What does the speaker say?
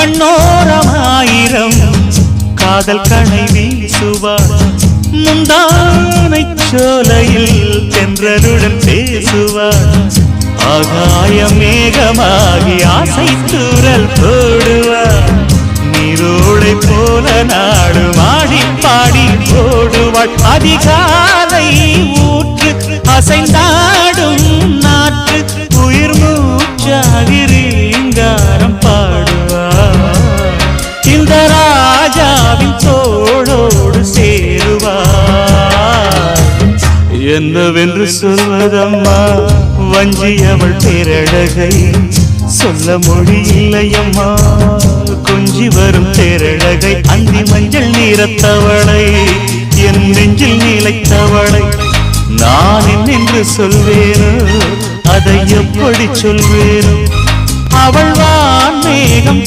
கண்ணோரமாயிரம் காதல் கணை வீசுவாள் முந்தானை சோலையில் தென்றலுடன் பேசுவாள் ஆகாய மேகமாகி ஆசை தூரல் போடுவாள் நீரோடை போல நாடு மாடி பாடி போடுவாள் அதிகாலை ஊற்று அசைந்தாடும் நாற்று உயிர் மூச்சாகிறீங்காரம் பாடுவாள் இந்த ராஜாவின் தோளோடு சேருவாள் என்னவென்று சொல்வதம்மா வஞ்சி அவள் பேரழகை சொல்ல மொழி இல்லையம்மா கொஞ்சி வரும் பேரழகை அந்தி மஞ்சள் நீரத்தவளை என் நெஞ்சில் நிலைத்தவளை நான் என்னென்று சொல்வேனோ அதை எப்படி சொல்வேனோ அவள் வான் மேகம்